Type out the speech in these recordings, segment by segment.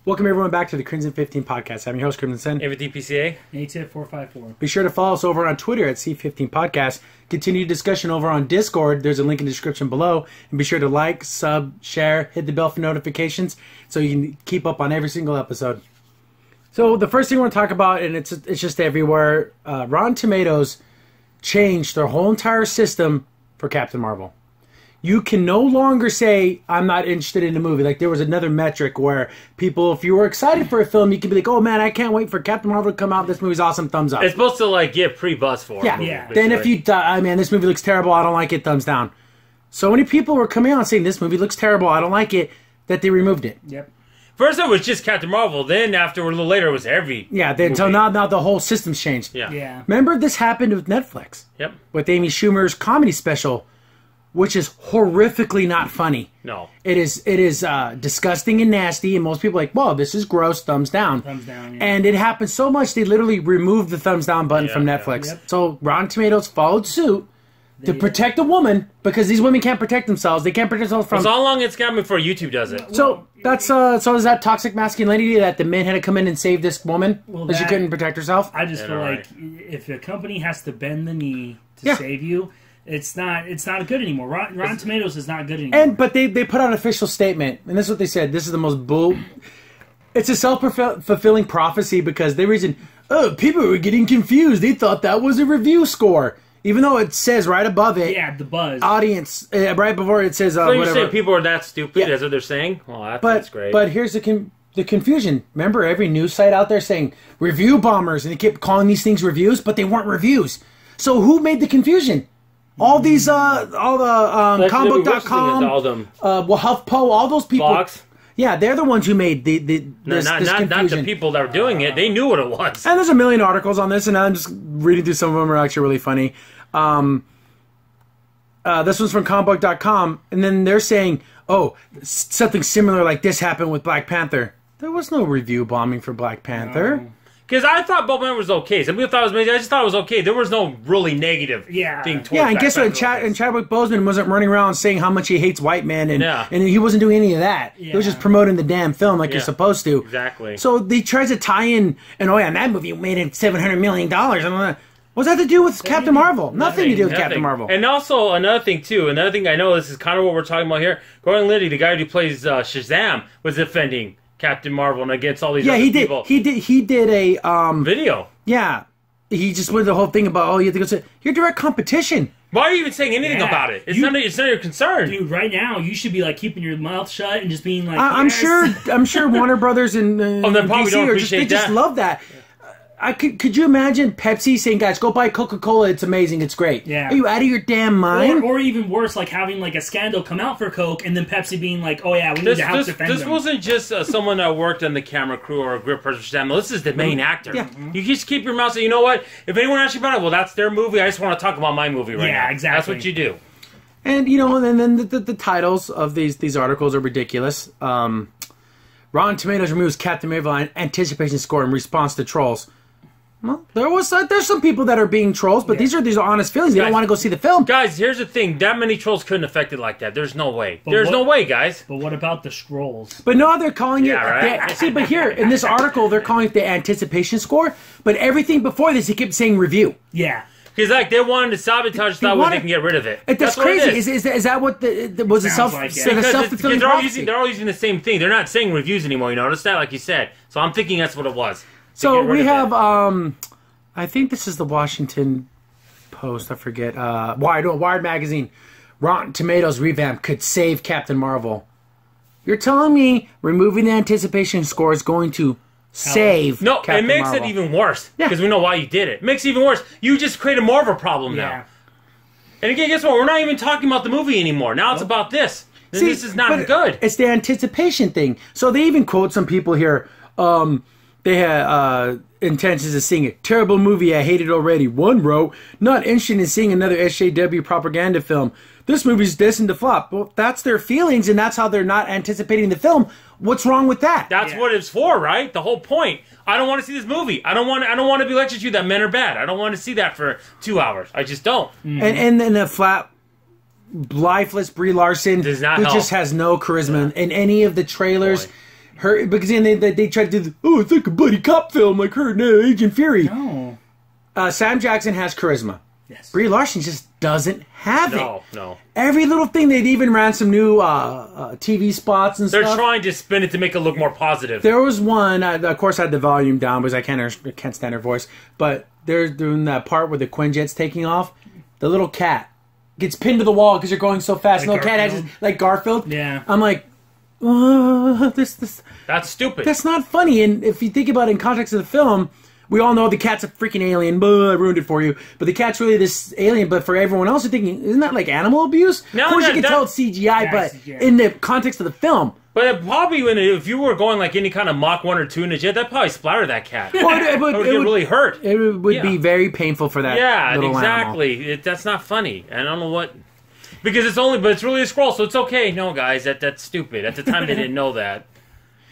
Welcome everyone back to the Crimson 15 podcast. I'm your host, Crimson. With DPCA. ATIP 454. Be sure to follow us over on Twitter at C15 Podcast. Continue discussion over on Discord. There's a link in the description below. And be sure to like, sub, share, hit the bell for notifications so you can keep up on every single episode. So the first thing I want to talk about, and it's just everywhere, Rotten Tomatoes changed their whole entire system for Captain Marvel. You can no longer say, I'm not interested in the movie. Like, there was another metric where people, if you were excited for a film, you could be like, oh, man, I can't wait for Captain Marvel to come out. This movie's awesome. Thumbs up. It's supposed to, like, get pre-buzz for yeah. it. Yeah. Then if you die, man, this movie looks terrible. I don't like it. Thumbs down. So many people were coming out saying, this movie looks terrible. I don't like it. That they removed it. Yep. First it was just Captain Marvel. Then after a little later it was every So now the whole system's changed. Yeah. Remember this happened with Netflix. Yep. With Amy Schumer's comedy special, which is horrifically not funny. No. It is disgusting and nasty, and most people are like, whoa, this is gross, thumbs down. Thumbs down, yeah. And it happened so much, they literally removed the thumbs down button from Netflix. Yep. So Rotten Tomatoes followed suit to protect a woman, because these women can't protect themselves. They can't protect themselves from... So how long it's got before YouTube does it? So that's so is that toxic masculinity that the men had to come in and save this woman because she couldn't protect herself? I just feel like if a company has to bend the knee to save you, it's not good anymore. Rotten Tomatoes is not good anymore. But they put out an official statement, and this is what they said. This is the most bull... It's a self-fulfilling prophecy, because the reason... Oh, people were getting confused. They thought that was a review score. Even though it says right above it... Yeah, the buzz. Audience, right before it says So you whatever. say people are that stupid? That's what they're saying? Well, that's great. But here's the confusion. Remember every news site out there saying, review bombers, and they kept calling these things reviews, but they weren't reviews. So who made the confusion? All these, comicbook.com, all them. HuffPo, all those people. Fox? Yeah, they're the ones who made this confusion. Not the people that were doing it. They knew what it was. And there's a million articles on this, and I'm just reading through some of them are actually really funny. This one's from comicbook.com, and then they're saying, oh, something similar like this happened with Black Panther. There was no review bombing for Black Panther. Because I thought Black Panther was okay. Some people thought it was amazing. I just thought it was okay. There was no really negative thing towards Yeah, and Black guess what? Panther. And Chadwick Boseman wasn't running around saying how much he hates white men, and he wasn't doing any of that. Yeah. He was just promoting the damn film like you're supposed to. Exactly. So they tried to tie in, and that movie made it $700 million. What's that to do with Captain Marvel? Nothing to do with Captain Marvel. And also, another thing, I know this is kind of what we're talking about here. Gordon Liddy, the guy who plays Shazam, was defending Captain Marvel and against all these other people. He did a... video. Yeah. He just went the whole thing about, you have to go say, you're direct competition. Why are you even saying anything about it? It's none of your concern. Dude, right now, you should be like keeping your mouth shut and just being like, I'm sure Warner Brothers and they probably DC don't appreciate just love that. Could you imagine Pepsi saying, guys, go buy Coca-Cola, it's amazing, it's great. Yeah. Are you out of your damn mind? Or even worse, like having like a scandal come out for Coke and then Pepsi being like, oh yeah, we need to help defend them. This wasn't just someone that worked on the camera crew or a grip person for Shazam. This is the main actor. Yeah. You just keep your mouth saying, you know what? If anyone asks you about it, well, that's their movie. I just want to talk about my movie right now. Yeah, exactly. That's what you do. And, and then the titles of these articles are ridiculous. Rotten Tomatoes removes Captain Marvel anticipation score in response to trolls. Well, there's some people that are being trolls, but these are honest feelings. They don't want to go see the film. Guys, here's the thing. That many trolls couldn't affect it like that. There's no way. There's no way, guys. But what about the scrolls? But no, they're calling it... right. See, but here, in this article, they're calling it the anticipation score, but everything before this, he kept saying review. Yeah. Because they wanted to sabotage that way they can get rid of it. That's crazy. Is that what was a self-fulfilling prophecy? They're all using the same thing. They're not saying reviews anymore. You notice that, like you said. So I'm thinking that's what it was. So we have, I think this is the Washington Post. I forget. Wired magazine. Rotten Tomatoes revamp could save Captain Marvel. You're telling me removing the anticipation score is going to save Captain it makes Marvel. it even worse. Because we know why you did it. It makes it even worse. You just created more of a problem now. And again, guess what? We're not even talking about the movie anymore. Now it's about this. See, this is not good. It's the anticipation thing. So they even quote some people here. They had intentions of seeing it. Terrible movie, I hate it already. One wrote, not interested in seeing another SJW propaganda film. This movie's destined to flop. Well, that's their feelings, and that's how they're not anticipating the film. What's wrong with that? That's what it's for, right? The whole point. I don't want to see this movie. I don't want to be lectured to you that men are bad. I don't want to see that for 2 hours. I just don't. And then a flat, lifeless Brie Larson, Does not who help. just has no charisma in any of the trailers. Boy. her because then they tried to do it's like a buddy cop film like her and Agent Fury. No. Sam Jackson has charisma. Yes. Brie Larson just doesn't have it. No. Every little thing, they've even ran some new TV spots and They're stuff. trying to spin it to make it look more positive. There was one, of course I had the volume down because I can't stand her voice, but they're doing that part where the Quinjet's taking off. The little cat gets pinned to the wall because you're going so fast. Like No cat has Garfield? like Garfield. Yeah. I'm like, this. That's stupid. That's not funny. And if you think about it in context of the film, we all know the cat's a freaking alien. I ruined it for you. But the cat's really this alien. But for everyone else, you're thinking, isn't that like animal abuse? No, of course, no, you can that- tell it's CGI, but CGI. in the context of the film. But probably if you were going like any kind of Mach 1 or 2 in a jet, that'd probably splatter that cat. Well, That would get really hurt. It would be Yeah. very painful for that Yeah, little animal. exactly. That's not funny. And I don't know what... Because it's really a scroll, so it's okay. No, guys, that's stupid. At the time, they didn't know that.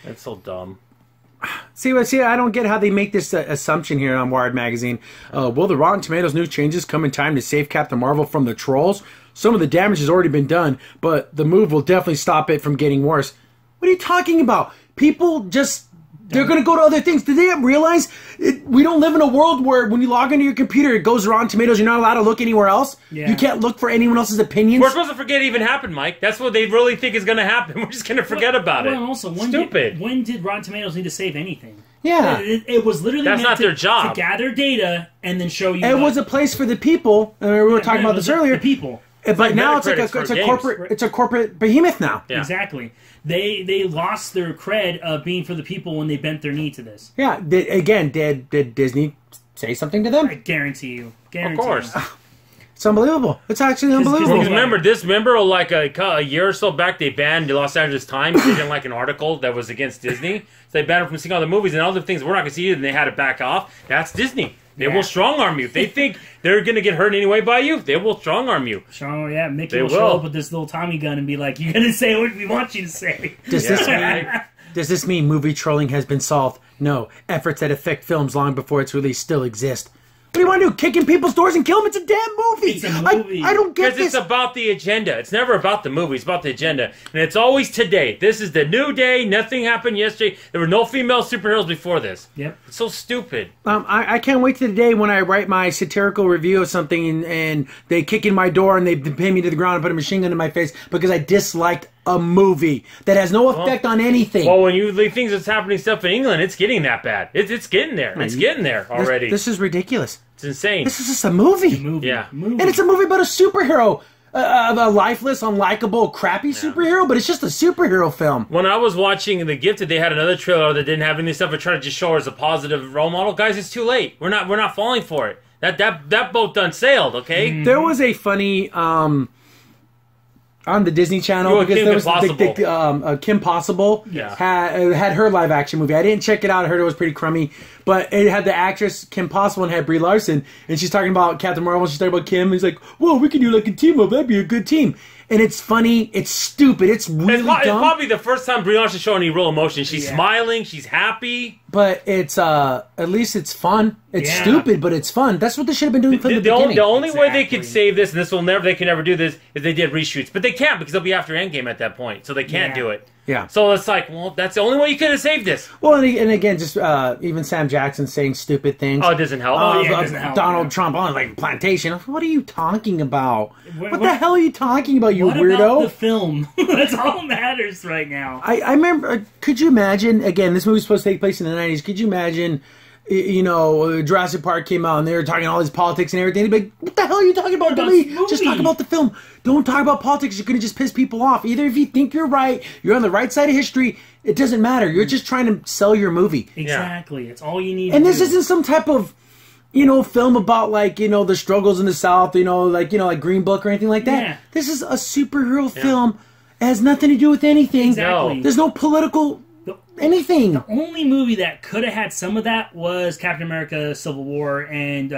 That's so dumb. See, I don't get how they make this assumption here on Wired Magazine. Will the Rotten Tomatoes new changes come in time to save Captain Marvel from the trolls? Some of the damage has already been done, but the move will definitely stop it from getting worse. What are you talking about? People just... They're going to go to other things. Did they realize we don't live in a world where when you log into your computer, it goes Rotten Tomatoes. You're not allowed to look anywhere else. Yeah. You can't look for anyone else's opinions. We're supposed to forget it even happened, Mike. That's what they really think is going to happen. We're just going to forget about it. Well, and also, Stupid. when did Rotten Tomatoes need to save anything? Yeah. It was literally That's meant not their job. to gather data and then show you. It was a place for the people. We were talking about this earlier. The people. But now it's like Metacritic for a games. corporate. It's a corporate behemoth now. Yeah. Exactly. They lost their cred of being for the people when they bent their knee to this. Yeah. Did Disney say something to I them? guarantee you. Of course. It's unbelievable. It's actually Because unbelievable. Because remember like a year or so back, they banned the Los Angeles Times. They didn't like an article that was against Disney. So they banned them from seeing all the movies and other things we're not going to see, and they had to back off. That's Disney. They Yeah. will strong arm you. If they think they're going to get hurt anyway by you, they will strong arm you. Sean, yeah, Mickey They will show will. up with this little Tommy gun and be like, "You're gonna say what we want you to say." Does this mean movie trolling has been solved? No. Efforts that affect films long before its release still exist. What do you want to do? Kick in people's doors and kill them? It's a damn movie. It's a movie. I don't get Because this. it's about the agenda. It's never about the movie. It's about the agenda. And it's always today. This is the new day. Nothing happened yesterday. There were no female superheroes before this. Yep. It's so stupid. I can't wait to the day when I write my satirical review of something and they kick in my door and they pin me to the ground and put a machine gun in my face because I disliked a movie that has no effect on anything. Well, when you leave things that's happening stuff in England, it's getting that bad. It's getting there. It's getting there already. This is ridiculous. It's insane. This is just a movie. Movie. Yeah. Movie. And it's a movie about a superhero. A lifeless, unlikable, crappy superhero, but it's just a superhero film. When I was watching The Gifted, they had another trailer that didn't have any stuff. I tried to just show her as a positive role model. Guys, it's too late. We're not falling for it. That boat done sailed. Okay. There was a funny on the Disney Channel Oh, because Kim there was Possible. Kim Possible Yeah. had her live action movie. I didn't check it out. I heard it was pretty crummy, but it had the actress Kim Possible and had Brie Larson, and she's talking about Captain Marvel. She's talking about Kim. And he's like, "Whoa, we can do like a team up. That'd be a good team." And it's funny. It's stupid. It's really It's dumb. probably the first time Brie Larson showing any real emotion. She's Yeah. smiling. She's happy. But it's at least it's fun. It's Yeah. stupid, but it's fun. That's what they should have been doing from the beginning. The only way they could Exactly. save this, and they can never do this, is they did reshoots. But they can't because they'll be after Endgame at that point, so they can't Yeah. do it. Yeah. So it's like, well, that's the only way you could have saved this. Well, and again, just even Sam Jackson saying stupid things. Oh, it doesn't help. Oh, yeah, it doesn't help, Donald yeah. Trump on like plantation. What are you talking about? What the what- hell are you talking about, you What weirdo? about the film? That's all that matters right now. I remember. Could you imagine? Again, this movie's supposed to take place in the 90s. Could you imagine? Jurassic Park came out and they were talking all this politics and everything. They'd be like, what the hell are you talking about? What about Don't this just talk movie? about the film. Don't talk about politics. You're going to just piss people off. Either if you think you're right, you're on the right side of history, it doesn't matter. You're just trying to sell your movie. Exactly. It's all you need. And to this do. isn't some type of, film about the struggles in the South, like Green Book or anything like that. Yeah. This is a superhero film. It has nothing to do with anything. Exactly. No. There's no political The anything. only movie that could have had some of that was Captain America: Civil War and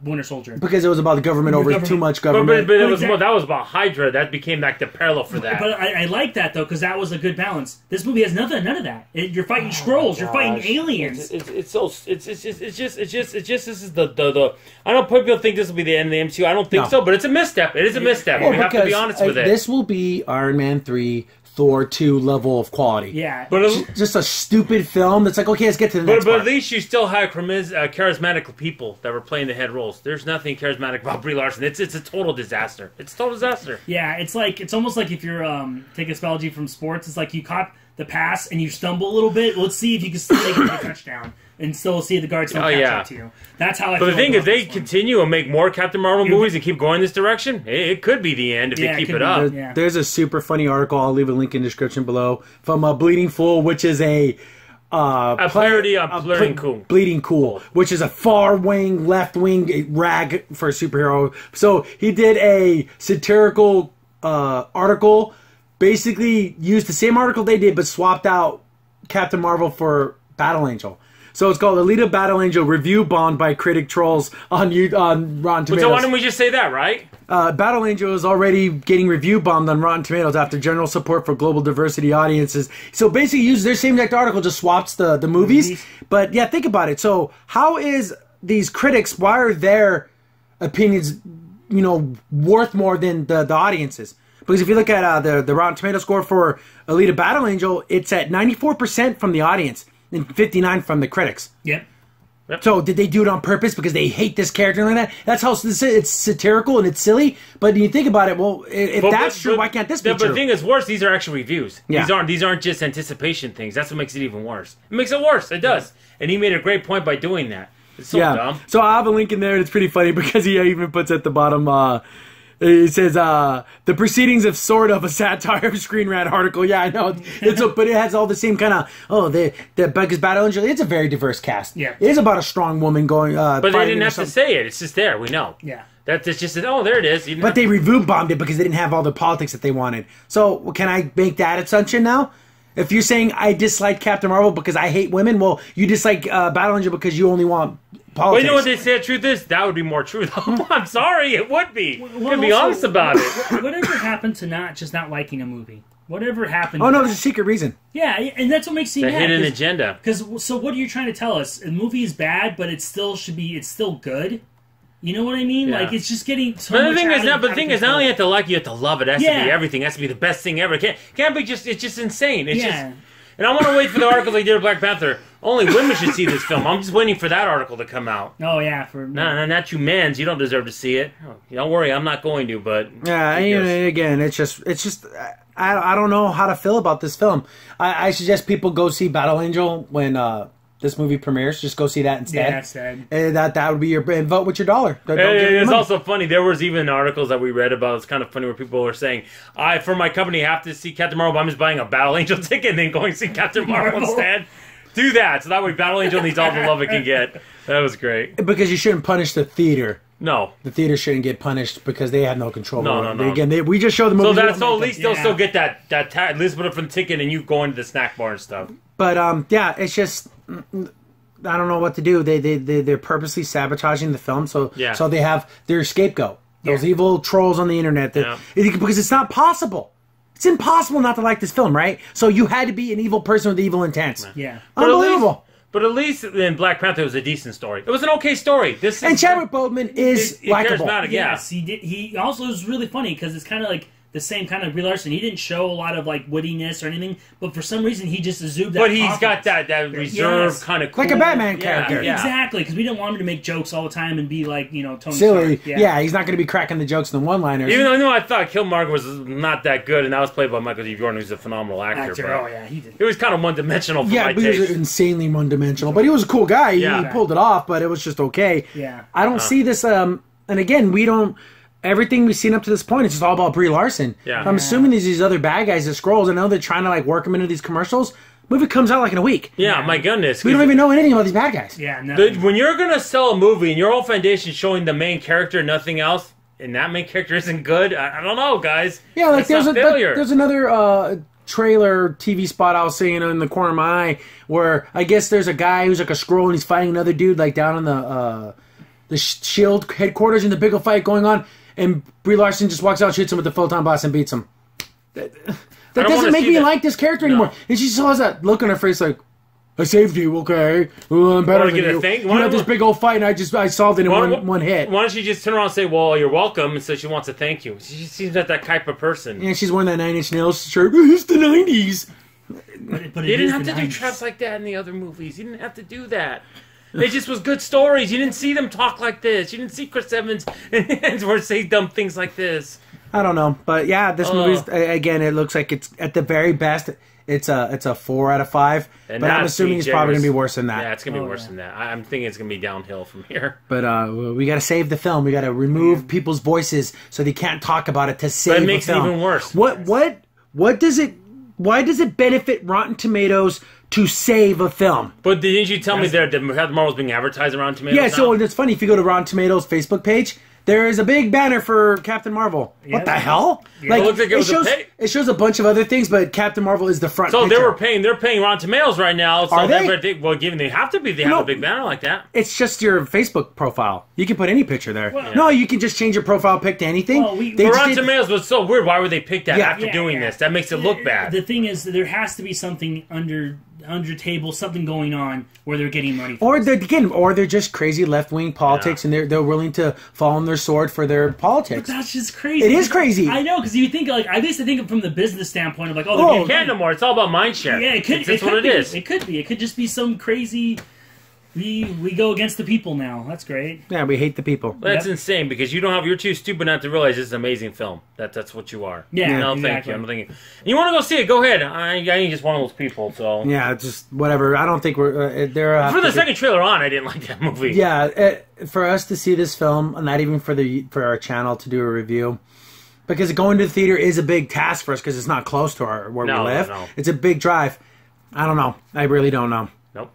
Winter Soldier. Because it was about the government over government. too much But government. it was Exactly. more. That was about Hydra. That became like the parallel for that. But I like that though because that was a good balance. This movie has none of that. You're fighting Skrulls. You're fighting aliens. It's just this is the I don't know, people think this will be the end of the MCU. I don't think No. so, but it's a misstep. It is a misstep. Well, we have to be honest with it. This will be Iron Man 3 Thor 2 level of quality. Yeah. But Just a stupid film that's like, okay, let's get to the next but part. at least you still had charismatic people that were playing the head roles. There's nothing charismatic about Brie Larson. It's a total disaster. It's a total disaster. Yeah, it's almost like if you're taking a spelling from sports, it's like you caught the pass and you stumble a little bit. Let's see if you can still make it a touchdown and still see the guards catch up to you. That's how I feel. But the thing about is, they this one. continue and make more Captain Marvel movies and keep going this direction. It could be the end if they keep it up. Yeah. There's a super funny article. I'll leave a link in the description below from Bleeding Fool, which is a Bleeding Cool, which is a far-wing, left-wing rag for a superhero. So he did a satirical article, basically used the same article they did, but swapped out Captain Marvel for Battle Angel. So it's called Alita Battle Angel Review Bombed by Critic Trolls on Rotten Tomatoes. So why don't we just say that, right? Battle Angel is already getting review bombed on Rotten Tomatoes after general support for global diversity audiences. So basically, uses their same exact article, just swaps the movies. But yeah, think about it. So how is these critics? Why are their opinions, worth more than the audience's? Because if you look at the Rotten Tomato score for Alita Battle Angel, it's at 94% from the audience and 59% from the critics. Yep. So did they do it on purpose because they hate this character like that? That's how it's satirical and it's silly. But when you think about it, well, if that's true, why can't this be true? But the thing is worse, these are actual reviews. Yeah. These aren't just anticipation things. That's what makes it even worse. It makes it worse. It does. And he made a great point by doing that. It's so dumb. So I have a link in there. It's pretty funny because he even puts at the bottom, it says, the proceedings of sort of a satire of Screen Rant article. Yeah, I know. But it has all the same kind of, because Battle Angel, it's a very diverse cast. Yeah. It is about a strong woman going, but they didn't have to say it. It's just there. We know. Yeah. That's just, there it is. But they review bombed it because they didn't have all the politics that they wanted. So can I make that assumption now? If you're saying I dislike Captain Marvel because I hate women, well, you dislike Battle Angel because you only want politics. Well, you know what they say the truth is? That would be more true, though. I'm sorry, it would be. Well, to be honest about it. Whatever happened to not liking a movie? Whatever happened? Oh, no, there's a secret reason. Yeah, and that's what makes me the mad. Hidden agenda. So what are you trying to tell us? A movie is bad, but it's still good? You know what I mean? Yeah. Like, it's just getting so But much the thing is, out of not only you have to like it, you have to love it. It has to be everything. It has to be the best thing ever. It can't be just, it's just insane. It's just... And I want to wait for the article they did of Black Panther. Only women should see this film. I'm just waiting for that article to come out. Oh, yeah. No, not you mans. You don't deserve to see it. Oh, don't worry, I'm not going to, but... Yeah, again, it's just... I don't know how to feel about this film. I suggest people go see Battle Angel when this movie premieres. Just go see that instead. Yeah, instead. And that would be your... And vote with your dollar. It's also funny. There was even articles that we read about. It's kind of funny where people were saying, for my company, have to see Captain Marvel, but I'm just buying a Battle Angel ticket and then going to see Captain Marvel instead. Do that. So that way Battle Angel needs all the love it can get. That was great. Because you shouldn't punish the theater. No. The theater shouldn't get punished because they have no control over it. No. Again, we just show the movie. So at least they'll still get that at least put up for the ticket and you go into the snack bar and stuff. But, it's just... I don't know what to do. They're purposely sabotaging the film, so they have their scapegoat. Those evil trolls on the internet. Because it's not possible. It's impossible not to like this film, right? So you had to be an evil person with evil intents. Yeah. Unbelievable. But at least in Black Panther, it was a decent story. It was an okay story. And Chadwick Boseman is likable. Charismatic, Yes, he did. He also was really funny because it's kind of like the same kind of Brie Larson. He didn't show a lot of like wittiness or anything, but for some reason he just exuded that. But he's got that reserved kind of cool, like a Batman character. Yeah. Exactly, because we didn't want him to make jokes all the time and be like Tony silly. Stark. Yeah, he's not going to be cracking the jokes in the one-liners. Even though I thought Killmonger was not that good, and that was played by Michael D. Jordan, who's a phenomenal actor. But oh yeah, he did. It was kind of one-dimensional for my but taste. he was insanely one-dimensional. But he was a cool guy. He pulled it off, but it was just okay. Yeah, I don't see this. And again, we don't. Everything we've seen up to this point is just all about Brie Larson. Yeah. I'm assuming these other bad guys, the Skrulls. I know they're trying to like work them into these commercials. Movie comes out like in a week. Yeah, my goodness. We don't even know anything about these bad guys. Yeah, no. When you're gonna sell a movie and your whole foundation showing the main character, nothing else, and that main character isn't good, I don't know, guys. Yeah, like there's there's another trailer TV spot I was seeing in the corner of my eye where I guess there's a guy who's like a Skrull and he's fighting another dude like down in the Shield headquarters in the big fight going on. And Brie Larson just walks out, shoots him with the photon blast, and beats him. That doesn't make me like this character anymore. And she still has that look on her face like, I saved you, okay? I'm better than you. You had this big old fight, and I solved it in one hit. Why don't you just turn around and say, well, you're welcome, and so she wants to thank you. She seems like that type of person. Yeah, she's wearing that Nine Inch Nails shirt. It's the 90s. But you didn't have to do traps like that in the other movies. You didn't have to do that. It just was good stories. You didn't see them talk like this. You didn't see Chris Evans and say dumb things like this. I don't know, but yeah, this movie's again. It looks like it's at the very best. It's a 4 out of 5, but I'm assuming it's probably gonna be worse than that. Yeah, it's gonna be worse than that. I'm thinking it's gonna be downhill from here. But we got to save the film. We got to remove people's voices so they can't talk about it to save the film. But it makes it even worse. What does it? Why does it benefit Rotten Tomatoes to save a film? But didn't you tell me that Captain Marvel's being advertised on Rotten Tomatoes? Yeah, so it's funny if you go to Rotten Tomatoes Facebook page. There is a big banner for Captain Marvel. Yeah. What the hell? Yeah. Like, it shows a bunch of other things, but Captain Marvel is the front. So picture. They're paying Rotten Tomatoes right now. So Are they? Well, given they have to be, they have a big banner like that. It's just your Facebook profile. You can put any picture there. Well, no, you can just change your profile pic to anything. Well, Rotten Tomatoes was so weird. Why would they pick that after doing this? That makes it look bad. The thing is, there has to be something under table, something going on where they're getting money. Or they're just crazy left wing politics, and they're willing to fall on their sword for their politics. But that's just crazy. It is crazy. I know, because you think at least I think from the business standpoint of like, oh, you can't no more. It's all about mind share. Yeah, it could. That's what it is. It could be. It could just be some crazy. We go against the people now. That's great. Yeah, we hate the people. That's insane because you're too stupid not to realize this is an amazing film. That's what you are. Yeah, no, exactly. Thank you. I'm thinking. You want to go see it? Go ahead. I ain't just one of those people. So yeah, just whatever. I don't think we're there. For the second trailer on, I didn't like that movie. Yeah, for us to see this film, not even for our channel to do a review. Because going to the theater is a big task for us because it's not close to where we live. No. It's a big drive. I don't know. I really don't know. Nope.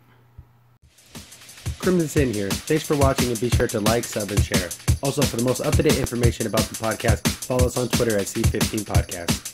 Crimson Sin here. Thanks for watching and be sure to like, sub, and share. Also, for the most up-to-date information about the podcast, follow us on Twitter at C15 Podcast.